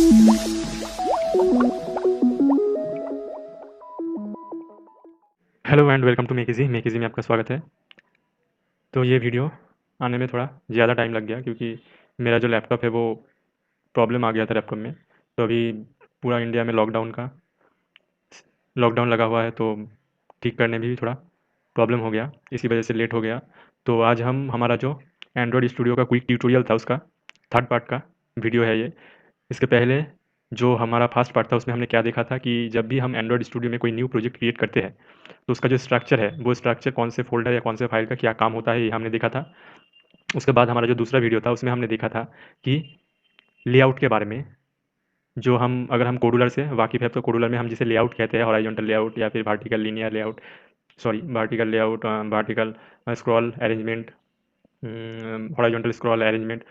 Hello and welcome to make easy में आपका स्वागत है। तो ये वीडियो आने में थोड़ा ज़्यादा टाइम लग गया क्योंकि मेरा जो लैपटॉप है वो प्रॉब्लम आ गया था लैपटॉप में। तो अभी पूरा इंडिया में लॉकडाउन लगा हुआ है, तो ठीक करने में भी थोड़ा प्रॉब्लम हो गया, इसी वजह से लेट हो गया। तो आज हम हमारा जो एंड्रॉयड स्टूडियो का क्विक ट्यूटोरियल था उसका थर्ड पार्ट का वीडियो है ये। इसके पहले जो हमारा फर्स्ट पार्ट था उसमें हमने क्या देखा था कि जब भी हम एंड्रॉयड स्टूडियो में कोई न्यू प्रोजेक्ट क्रिएट करते हैं तो उसका जो स्ट्रक्चर है वो स्ट्रक्चर कौन से फ़ोल्डर या कौन से फ़ाइल का क्या काम होता है, ये हमने देखा था। उसके बाद हमारा जो दूसरा वीडियो था उसमें हमने देखा था कि लेआउट के बारे में, जो हम अगर हम कोडुलर से वाकिफ़ है तो कोडुलर में हम जिसे लेआउट कहते हैं, हॉरिज़ॉन्टल लेआउट या फिर vertical linear layout, sorry vertical layout, vertical scroll arrangement, horizontal scroll arrangement.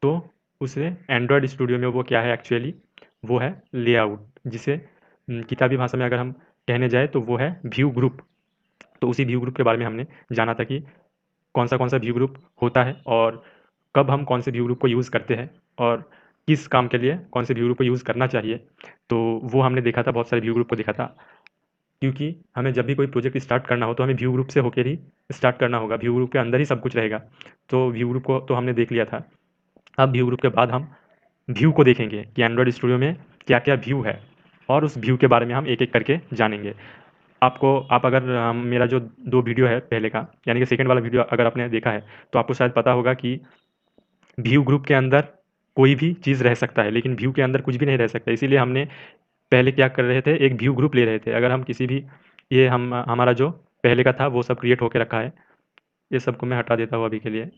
तो उसे एंड्रॉयड स्टूडियो में वो क्या है एक्चुअली, वो है लेआउट, जिसे किताबी भाषा में अगर हम कहने जाएँ तो वो है व्यू ग्रुप। तो उसी व्यू ग्रुप के बारे में हमने जाना था कि कौन सा व्यू ग्रुप होता है और कब हम कौन से व्यू ग्रुप को यूज़ करते हैं और किस काम के लिए कौन से व्यू ग्रुप को यूज़ करना चाहिए। तो वो हमने देखा था, बहुत सारे व्यू ग्रुप को देखा था, क्योंकि हमें जब भी कोई प्रोजेक्ट स्टार्ट करना हो तो हमें व्यू ग्रुप से होकर ही स्टार्ट करना होगा, व्यू ग्रुप के अंदर ही सब कुछ रहेगा। तो व्यू ग्रुप को तो हमने देख लिया था। अब व्यू ग्रुप के बाद हम व्यू को देखेंगे कि एंड्रॉयड स्टूडियो में क्या-क्या व्यू है और उस व्यू के बारे में हम एक-एक करके जानेंगे। आप अगर मेरा जो 2 वीडियो है पहले का, यानी कि सेकंड वाला वीडियो अगर आपने देखा है, तो आपको शायद पता होगा कि व्यू ग्रुप के अंदर कोई भी चीज़ रह सकता है, लेकिन व्यू के अंदर कुछ भी नहीं रह सकता। इसीलिए हमने पहले क्या कर रहे थे, एक व्यू ग्रुप ले रहे थे। अगर हम किसी भी ये हम हमारा जो पहले का था वो सब क्रिएट होके रखा है। ये सबको मैं हटा देता हूँ अभी के लिए।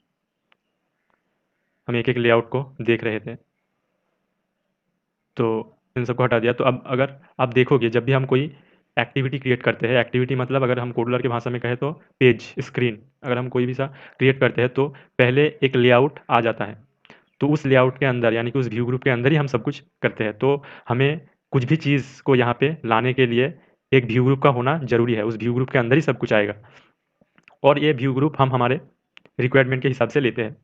हम एक-एक लेआउट को देख रहे थे। तो इन सबको हटा दिया। तो अब अगर आप देखोगे जब भी हम कोई एक्टिविटी क्रिएट करते हैं, एक्टिविटी मतलब अगर हम कोडुलर की भाषा में कहें तो पेज, स्क्रीन, अगर हम कोई भी सा क्रिएट करते हैं तो पहले एक लेआउट आ जाता है। तो उस लेआउट के अंदर यानी कि उस व्यू ग्रुप के अंदर ही हम सब कुछ करते हैं। तो हमें कुछ भी चीज़ को यहाँ पे लाने के लिए एक व्यू ग्रुप का होना ज़रूरी है। उस व्यू ग्रुप के अंदर ही सब कुछ आएगा और ये व्यू ग्रुप हम हमारे रिक्वायरमेंट के हिसाब से लेते हैं।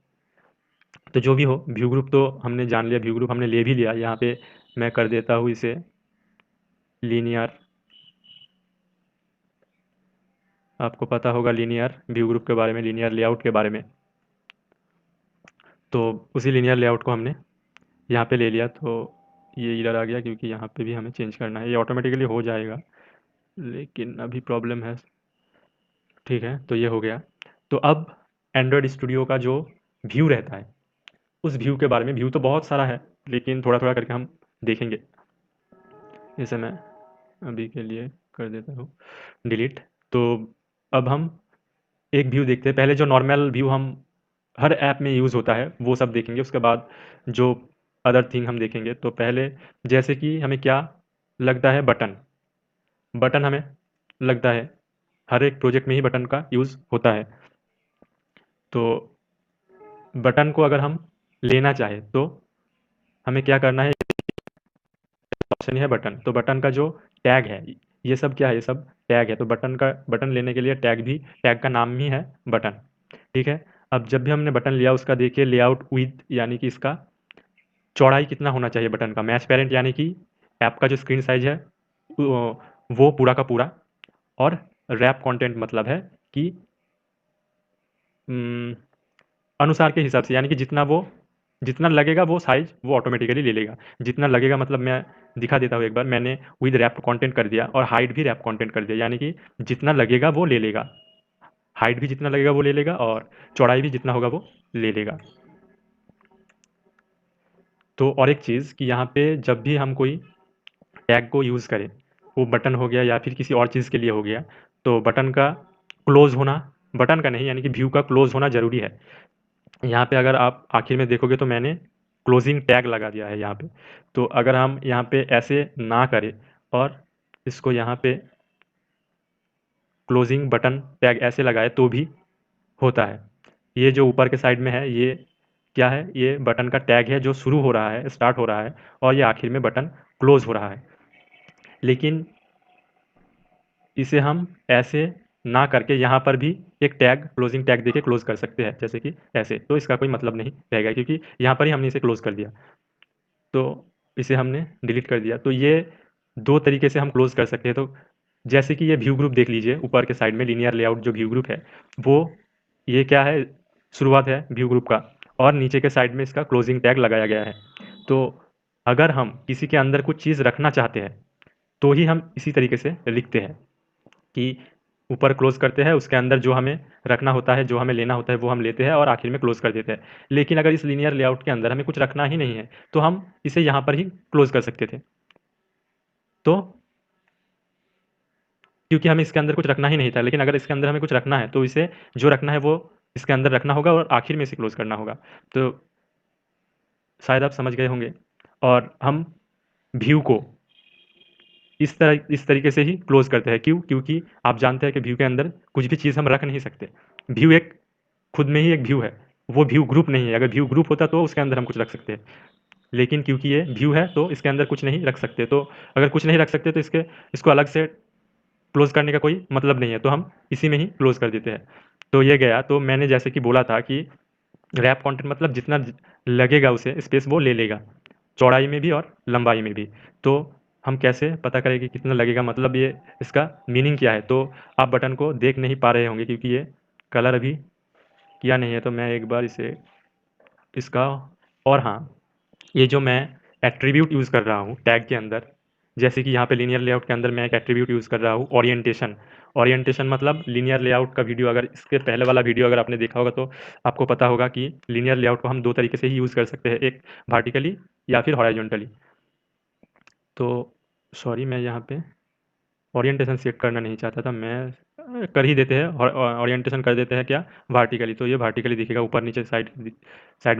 तो जो भी हो, व्यू ग्रुप तो हमने जान लिया, व्यू ग्रुप हमने ले भी लिया। यहाँ पे मैं कर देता हूँ इसे लीनियर। आपको पता होगा लीनियर व्यू ग्रुप के बारे में, लीनियर लेआउट के बारे में। तो उसी लीनियर लेआउट को हमने यहाँ पे ले लिया। तो ये इधर आ गया क्योंकि यहाँ पे भी हमें चेंज करना है। ये ऑटोमेटिकली हो जाएगा, लेकिन अभी प्रॉब्लम है। ठीक है, तो ये हो गया। तो अब एंड्रॉयड स्टूडियो का जो व्यू रहता है, उस व्यू के बारे में, व्यू तो बहुत सारा है, लेकिन थोड़ा-थोड़ा करके हम देखेंगे। जैसे मैं अभी के लिए कर देता हूँ डिलीट। तो अब हम एक व्यू देखते हैं। पहले जो नॉर्मल व्यू हम हर ऐप में यूज़ होता है, वो सब देखेंगे। उसके बाद जो अदर थिंग हम देखेंगे। तो पहले जैसे कि हमें क्या लगता है, बटन। बटन हमें लगता है हर एक प्रोजेक्ट में ही बटन का यूज़ होता है। तो बटन को अगर हम लेना चाहें तो हमें क्या करना है, ऑप्शन है बटन। तो बटन का जो टैग है, ये सब क्या है, ये सब टैग है। तो बटन लेने के लिए टैग का नाम ही है बटन। ठीक है। अब जब भी हमने बटन लिया उसका देखिए लेआउट विड्थ, यानी कि इसका चौड़ाई कितना होना चाहिए बटन का। मैच पेरेंट यानी कि ऐप का जो स्क्रीन साइज है वो पूरा का पूरा। और रैप कंटेंट मतलब है कि अनुसार के हिसाब से, यानी कि जितना लगेगा वो साइज वो ऑटोमेटिकली ले लेगा। जितना लगेगा मतलब मैं दिखा देता हूँ एक बार। मैंने विद रैप कंटेंट कर दिया और हाइट भी रैप कंटेंट कर दिया, यानी कि जितना लगेगा वो ले लेगा। हाइट भी जितना लगेगा वो ले लेगा और चौड़ाई भी जितना होगा वो ले लेगा। तो और एक चीज़ कि यहाँ पे जब भी हम कोई टैग को यूज़ करें, वो बटन हो गया या फिर किसी और चीज़ के लिए हो गया, तो बटन का क्लोज़ होना, बटन का नहीं यानी कि व्यू का क्लोज़ होना ज़रूरी है। यहाँ पे अगर आप आखिर में देखोगे तो मैंने क्लोजिंग टैग लगा दिया है यहाँ पे। तो अगर हम यहाँ पे ऐसे ना करें और इसको यहाँ पे क्लोजिंग बटन टैग ऐसे लगाए तो भी होता है। ये जो ऊपर के साइड में है ये क्या है, ये बटन का टैग है जो शुरू हो रहा है, स्टार्ट हो रहा है, और ये आखिर में बटन क्लोज हो रहा है। लेकिन इसे हम ऐसे ना करके यहाँ पर भी एक टैग, क्लोजिंग टैग देके क्लोज कर सकते हैं, जैसे कि ऐसे। तो इसका कोई मतलब नहीं रहेगा क्योंकि यहाँ पर ही हमने इसे क्लोज कर दिया। तो इसे हमने डिलीट कर दिया। तो ये 2 तरीके से हम क्लोज़ कर सकते हैं। तो जैसे कि ये व्यू ग्रुप देख लीजिए, ऊपर के साइड में लीनियर लेआउट जो व्यू ग्रुप है, वो ये क्या है, शुरुआत है व्यू ग्रुप का, और नीचे के साइड में इसका क्लोजिंग टैग लगाया गया है। तो अगर हम किसी के अंदर कुछ चीज़ रखना चाहते हैं, तो ही हम इसी तरीके से लिखते हैं कि ऊपर क्लोज़ करते हैं, उसके अंदर जो हमें रखना होता है, जो हमें लेना होता है, वो हम लेते हैं और आखिर में क्लोज़ कर देते हैं। लेकिन अगर इस लीनियर लेआउट के अंदर हमें कुछ रखना ही नहीं है, तो हम इसे यहाँ पर ही क्लोज़ कर सकते थे। तो क्योंकि हमें इसके अंदर कुछ रखना ही नहीं था, लेकिन अगर इसके अंदर हमें कुछ रखना है, तो इसे जो रखना है, वो इसके अंदर रखना होगा और आखिर में इसे क्लोज़ करना होगा। तो शायद आप समझ गए होंगे। और हम व्यू को इस तरीके से ही क्लोज़ करते हैं। क्यों? क्योंकि आप जानते हैं कि व्यू के अंदर कुछ भी चीज़ हम रख नहीं सकते। व्यू एक खुद में ही एक व्यू है, वो व्यू ग्रुप नहीं है। अगर व्यू ग्रुप होता तो उसके अंदर हम कुछ रख सकते हैं। लेकिन क्योंकि ये व्यू है, तो इसके अंदर कुछ नहीं रख सकते। तो अगर कुछ नहीं रख सकते, तो इसको अलग से क्लोज़ करने का कोई मतलब नहीं है, तो हम इसी में ही क्लोज़ कर देते हैं। तो ये गया। तो मैंने जैसे कि बोला था कि रैप कंटेंट मतलब जितना लगेगा उसे स्पेस, वो ले लेगा, चौड़ाई में भी और लंबाई में भी। तो हम कैसे पता करें कि कितना लगेगा, मतलब ये इसका मीनिंग क्या है? तो आप बटन को देख नहीं पा रहे होंगे, क्योंकि ये कलर अभी किया नहीं है। तो मैं एक बार इसे इसका, और हाँ, ये जो मैं एट्रीब्यूट यूज़ कर रहा हूँ टैग के अंदर, जैसे कि यहाँ पे लीनियर लेआउट के अंदर मैं एक एट्रीब्यूट यूज़ कर रहा हूँ, ओरिएंटेशन। ओरिएंटेशन मतलब लीनियर लेआउट का वीडियो, अगर इसके पहले वाला वीडियो अगर आपने देखा होगा, तो आपको पता होगा कि लीनियर लेआउट को हम 2 तरीके से ही यूज़ कर सकते हैं, एक वर्टिकली या फिर हॉरिज़ॉन्टली। तो सॉरी, मैं यहाँ पे ओरिएंटेशन सेट करना नहीं चाहता था मैं। कर ही देते हैं, और ओरिएंटेशन कर देते हैं क्या, वर्टिकली। तो ये वर्टिकली दिखेगा, ऊपर नीचे साइड में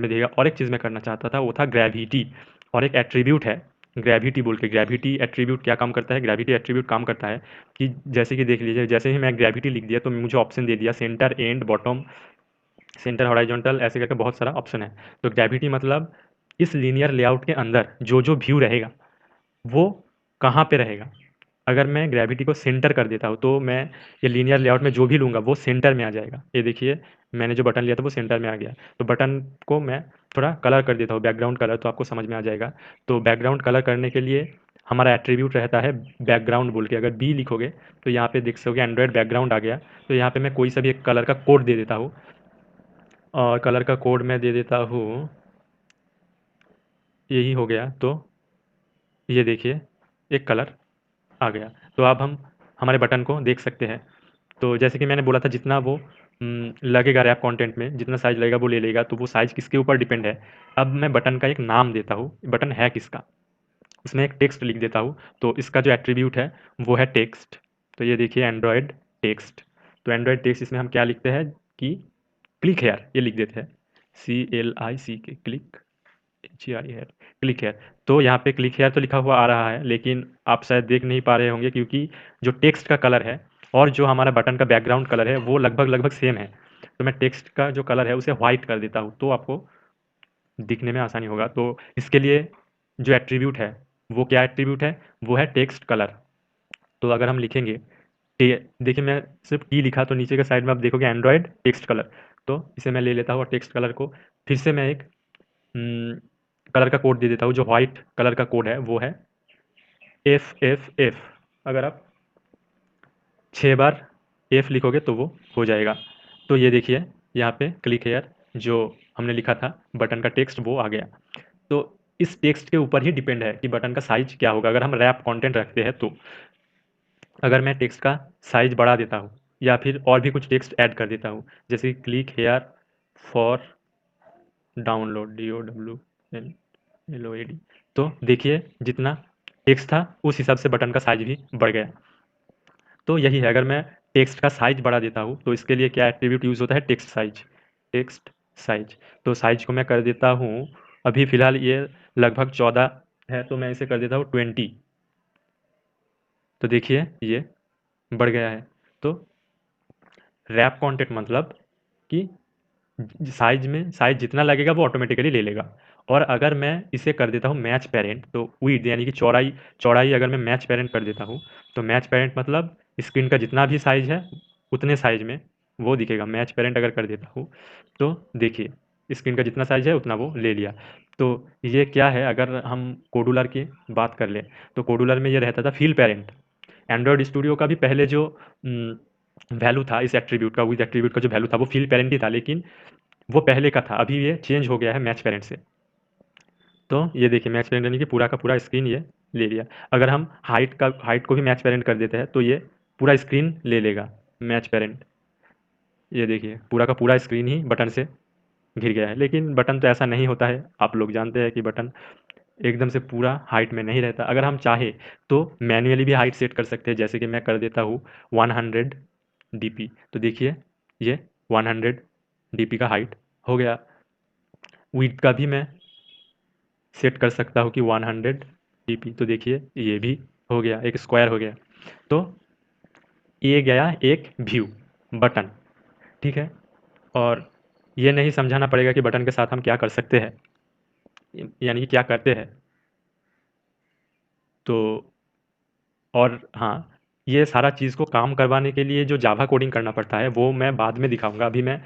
दिखेगा। और एक चीज़ मैं करना चाहता था, वो था ग्रेविटी। और एक एट्रीब्यूट है ग्रेविटी बोल के। ग्रेविटी एट्रीब्यूट क्या काम करता है? ग्रेविटी एट्रीब्यूट काम करता है कि जैसे कि देख लीजिए, जैसे ही मैं ग्रेविटी लिख दिया, तो मुझे ऑप्शन दे दिया centre, and, bottom, centre, horizontal, ऐसे करके बहुत सारा ऑप्शन है। तो ग्रेविटी मतलब इस लीनियर लेआउट के अंदर जो जो व्यू रहेगा, वो कहाँ पे रहेगा। अगर मैं ग्रेविटी को सेंटर कर देता हूँ, तो मैं ये लीनियर लेआउट में जो भी लूँगा, वो सेंटर में आ जाएगा। ये देखिए, मैंने जो बटन लिया था, वो सेंटर में आ गया। तो बटन को मैं थोड़ा कलर कर देता हूँ, बैकग्राउंड कलर, तो आपको समझ में आ जाएगा। तो बैकग्राउंड कलर करने के लिए हमारा एट्रीब्यूट रहता है बैकग्राउंड बोल के। अगर बी लिखोगे, तो यहाँ पे देख सकोगे एंड्रॉयड बैकग्राउंड आ गया। तो यहाँ पे मैं कोई सा भी एक कलर का कोड दे देता हूँ, और कलर का कोड मैं दे देता हूँ, यही हो गया। तो ये देखिए, एक कलर आ गया। तो अब हम हमारे बटन को देख सकते हैं। तो जैसे कि मैंने बोला था, जितना वो लगेगा रैप कंटेंट में, जितना साइज़ लगेगा वो ले लेगा। तो वो साइज़ किसके ऊपर डिपेंड है? अब मैं बटन का एक नाम देता हूँ, बटन है किसका? उसमें एक टेक्स्ट लिख देता हूँ। तो इसका जो एट्रीब्यूट है, वो है टेक्स्ट। तो ये देखिए, एंड्रॉयड टेक्स्ट। तो एंड्रॉयड टेक्स्ट, इसमें हम क्या लिखते हैं कि क्लिक हेयर, ये लिख देते हैं, CLICK, click, HEIR, click here. तो यहाँ पे क्लिक हेयर तो लिखा हुआ आ रहा है, लेकिन आप शायद देख नहीं पा रहे होंगे, क्योंकि जो टेक्स्ट का कलर है और जो हमारा बटन का बैकग्राउंड कलर है, वो लगभग सेम है। तो मैं टेक्स्ट का जो कलर है, उसे व्हाइट कर देता हूँ, तो आपको दिखने में आसानी होगा। तो इसके लिए जो एट्रीब्यूट है, वो क्या एट्रीब्यूट है? वो है टेक्स्ट कलर। तो अगर हम लिखेंगे टे देखिए, मैं सिर्फ टी लिखा, तो नीचे के साइड में आप देखोगे एंड्रॉयड टेक्स्ट कलर। तो इसे मैं ले लेता हूँ, और टेक्स्ट कलर को फिर से मैं एक कलर का कोड दे देता हूँ। जो व्हाइट कलर का कोड है, वो है FFF। अगर आप 6 बार F लिखोगे, तो वो हो जाएगा। तो ये देखिए, यहाँ पे क्लिक हेयर जो हमने लिखा था बटन का टेक्स्ट, वो आ गया। तो इस टेक्स्ट के ऊपर ही डिपेंड है कि बटन का साइज क्या होगा, अगर हम रैप कंटेंट रखते हैं तो। अगर मैं टेक्स्ट का साइज बढ़ा देता हूँ, या फिर और भी कुछ टेक्स्ट ऐड कर देता हूँ, जैसे click here for download, DOWNLOAD, तो देखिए, जितना टेक्स्ट था, उस हिसाब से बटन का साइज भी बढ़ गया। तो यही है, अगर मैं टेक्स्ट का साइज बढ़ा देता हूँ, तो इसके लिए क्या एट्रीब्यूट यूज़ होता है? Text size. Text size. तो साइज को मैं कर देता हूँ, अभी फ़िलहाल ये लगभग 14 है, तो मैं इसे कर देता हूँ 20। तो देखिए, ये बढ़ गया है। तो रैप कंटेंट मतलब कि साइज जितना लगेगा, वो ऑटोमेटिकली ले लेगा। और अगर मैं इसे कर देता हूँ मैच पेरेंट, तो विड्थ यानी कि चौड़ाई चौड़ाई अगर मैं मैच पेरेंट कर देता हूँ, तो मैच पेरेंट मतलब स्क्रीन का जितना भी साइज है, उतने साइज में वो दिखेगा। मैच पेरेंट अगर कर देता हूँ, तो देखिए, स्क्रीन का जितना साइज़ है उतना वो ले लिया। तो ये क्या है, अगर हम कोडुलर की बात कर लें, तो कोडुलर में ये रहता था फ़ील पैरेंट। एंड्रॉयड स्टूडियो का भी पहले जो वैल्यू था इस एट्रीब्यूट का, विद एट्रीब्यूट का जो वैल्यू था वो फ़ील पैरेंट ही था, लेकिन वो पहले का था। अभी ये चेंज हो गया है मैच पैरेंट से। तो ये देखिए मैच पैरेंट यानी कि पूरा का पूरा स्क्रीन ये ले लिया। अगर हम हाइट को भी मैच पैरेंट कर देते हैं तो ये पूरा स्क्रीन ले लेगा मैच पैरेंट। ये देखिए पूरा का पूरा स्क्रीन ही बटन से घिर गया है, लेकिन बटन तो ऐसा नहीं होता है। आप लोग जानते हैं कि बटन एकदम से पूरा हाइट में नहीं रहता। अगर हम चाहे तो मैन्युअली भी हाइट सेट कर सकते हैं, जैसे कि मैं कर देता हूँ 100 डीपी। तो देखिए ये 100 डीपी का हाइट हो गया। विड्थ का भी मैं सेट कर सकता हूँ कि 100 डीपी। तो देखिए ये भी हो गया, एक स्क्वायर हो गया। तो ये गया एक व्यू बटन, ठीक है। और ये नहीं समझाना पड़ेगा कि बटन के साथ हम क्या कर सकते हैं, यानी कि क्या करते हैं। तो और हाँ, ये सारा चीज़ को काम करवाने के लिए जो जावा कोडिंग करना पड़ता है वो मैं बाद में दिखाऊँगा। अभी मैं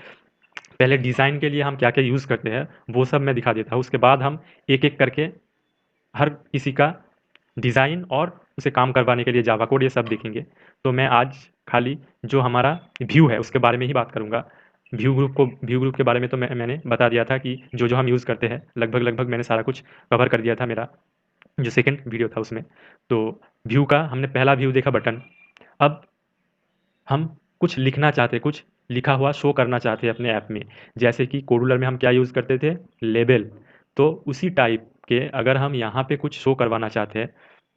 पहले डिज़ाइन के लिए हम क्या-क्या यूज़ करते हैं वो सब मैं दिखा देता हूँ। उसके बाद हम एक-एक करके हर किसी का डिज़ाइन और उसे काम करवाने के लिए जावा कोड ये सब देखेंगे। तो मैं आज खाली जो हमारा व्यू है उसके बारे में ही बात करूँगा। व्यू ग्रुप के बारे में तो मैंने बता दिया था कि जो-जो हम यूज़ करते हैं, लगभग-लगभग मैंने सारा कुछ कवर कर दिया था मेरा जो सेकंड वीडियो था उसमें। तो व्यू का हमने पहला व्यू देखा बटन। अब हम कुछ लिखना चाहते, कुछ लिखा हुआ शो करना चाहते हैं अपने ऐप में। जैसे कि कोडुलर में हम क्या यूज़ करते थे? लेबल। तो उसी टाइप के अगर हम यहाँ पे कुछ शो करवाना चाहते हैं,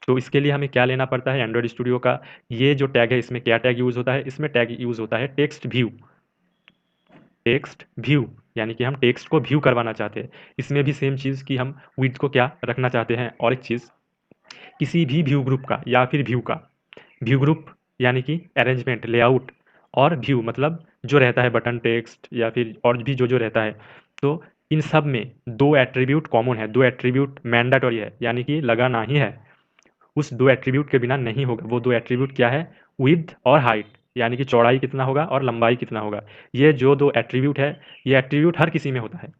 तो इसके लिए हमें क्या लेना पड़ता है? एंड्रॉयड स्टूडियो का ये जो टैग है इसमें क्या टैग यूज़ होता है? इसमें टैग यूज़ होता है टेक्स्ट व्यू। टेक्स्ट व्यू यानी कि हम टेक्स्ट को व्यू करवाना चाहते हैं। इसमें भी सेम चीज़ कि हम विड्थ को क्या रखना चाहते हैं। और एक चीज़, किसी भी व्यू ग्रुप का या फिर व्यू का व्यू ग्रुप यानी कि अरेंजमेंट, लेआउट और व्यू मतलब जो रहता है बटन, टेक्स्ट या फिर और भी जो रहता है। तो इन सब में 2 एट्रिब्यूट कॉमन है, 2 एट्रिब्यूट मैंडेटरी है, यानी कि लगाना ही है। उस 2 एट्रिब्यूट के बिना नहीं होगा। वो 2 एट्रिब्यूट क्या है? विड्थ और हाइट, यानी कि चौड़ाई कितना होगा और लंबाई कितना होगा। ये जो 2 एट्रिब्यूट है, ये एट्रिब्यूट हर किसी में होता है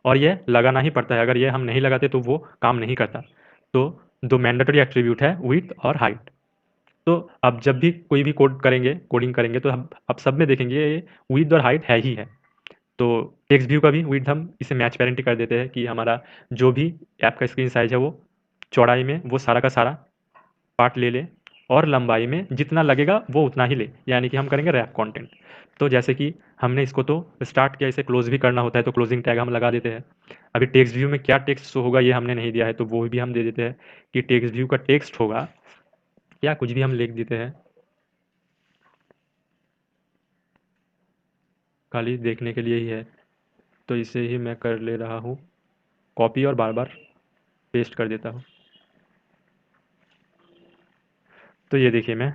और ये लगाना ही पड़ता है। अगर ये हम नहीं लगाते तो वो काम नहीं करता। तो 2 मैंडेटरी एट्रिब्यूट है विड्थ और हाइट। तो अब जब भी कोई भी कोडिंग करेंगे तो हम अब सब में देखेंगे ये विड्थ और हाइट है ही है। तो टेक्स्ट व्यू का भी विड्थ हम इसे मैच पैरेंट ही कर देते हैं कि हमारा जो भी ऐप का स्क्रीन साइज़ है वो चौड़ाई में वो सारा का सारा पार्ट ले ले और लंबाई में जितना लगेगा वो उतना ही ले, यानी कि हम करेंगे रैप कंटेंट। तो जैसे कि हमने इसको तो स्टार्ट किया, इसे क्लोज़ भी करना होता है तो क्लोजिंग टैग हम लगा देते हैं। अभी टेक्स्ट व्यू में क्या टेक्स्ट शो होगा ये हमने नहीं दिया है, तो वो भी हम दे देते हैं कि टेक्स्ट व्यू का टेक्स्ट होगा, या कुछ भी हम लिख देते हैं, खाली देखने के लिए ही है। तो इसे ही मैं कर ले रहा हूँ कॉपी और बार-बार पेस्ट कर देता हूँ। तो ये देखिए मैं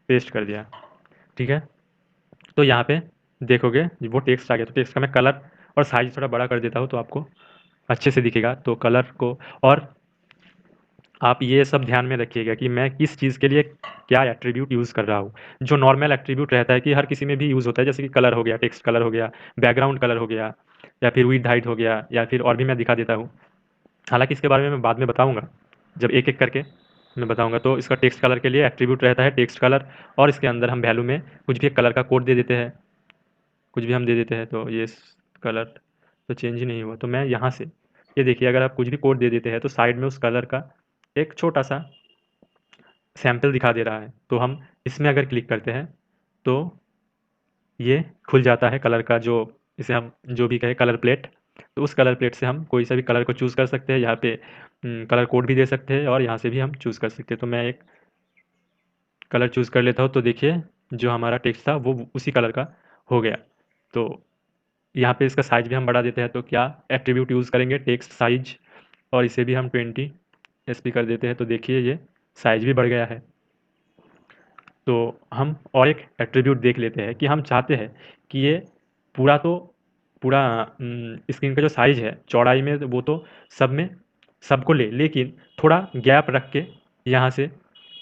पेस्ट कर दिया, ठीक है। तो यहाँ पे देखोगे वो टेक्स्ट आ गया। तो टेक्स्ट का मैं कलर और साइज़ थोड़ा बड़ा कर देता हूँ तो आपको अच्छे से दिखेगा। तो कलर को, और आप ये सब ध्यान में रखिएगा कि मैं किस चीज़ के लिए क्या एट्रीब्यूट यूज़ कर रहा हूँ। जो नॉर्मल एट्रीब्यूट रहता है कि हर किसी में भी यूज़ होता है, जैसे कि कलर हो गया, टेक्स्ट कलर हो गया, बैकग्राउंड कलर हो गया, या फिर विड्थ हाइट हो गया, या फिर और भी मैं दिखा देता हूँ। हालाँकि इसके बारे में मैं बाद में बताऊँगा, जब एक-एक करके मैं बताऊँगा। तो इसका टेक्स्ट कलर के लिए एट्रीब्यूट रहता है टेक्स्ट कलर, और इसके अंदर हम वैल्यू में कुछ भी एक कलर का कोड दे देते हैं, कुछ भी हम दे देते हैं। तो ये कलर तो चेंज ही नहीं हुआ। तो मैं यहाँ से ये देखिए, अगर आप कुछ भी कोड दे देते हैं तो साइड में उस कलर का एक छोटा-सा सैंपल दिखा दे रहा है। तो हम इसमें अगर क्लिक करते हैं तो ये खुल जाता है कलर का, जो इसे हम जो भी कहें कलर प्लेट। तो उस कलर प्लेट से हम कोई सा भी कलर को चूज़ कर सकते हैं। यहाँ पे कलर कोड भी दे सकते हैं और यहाँ से भी हम चूज़ कर सकते हैं। तो मैं एक कलर चूज़ कर लेता हूँ। तो देखिए जो हमारा टेक्स्ट था वो उसी कलर का हो गया। तो यहाँ पे इसका साइज़ भी हम बढ़ा देते हैं। तो क्या एट्रीब्यूट यूज़ करेंगे? टेक्स्ट साइज़, और इसे भी हम 20 एसपी कर देते हैं। तो देखिए ये साइज़ भी बढ़ गया है। तो हम और एक एट्रीब्यूट देख लेते हैं कि हम चाहते हैं कि ये पूरा तो पूरा स्क्रीन का जो साइज़ है चौड़ाई में वो तो सब में सबको ले, लेकिन थोड़ा गैप रख के यहाँ से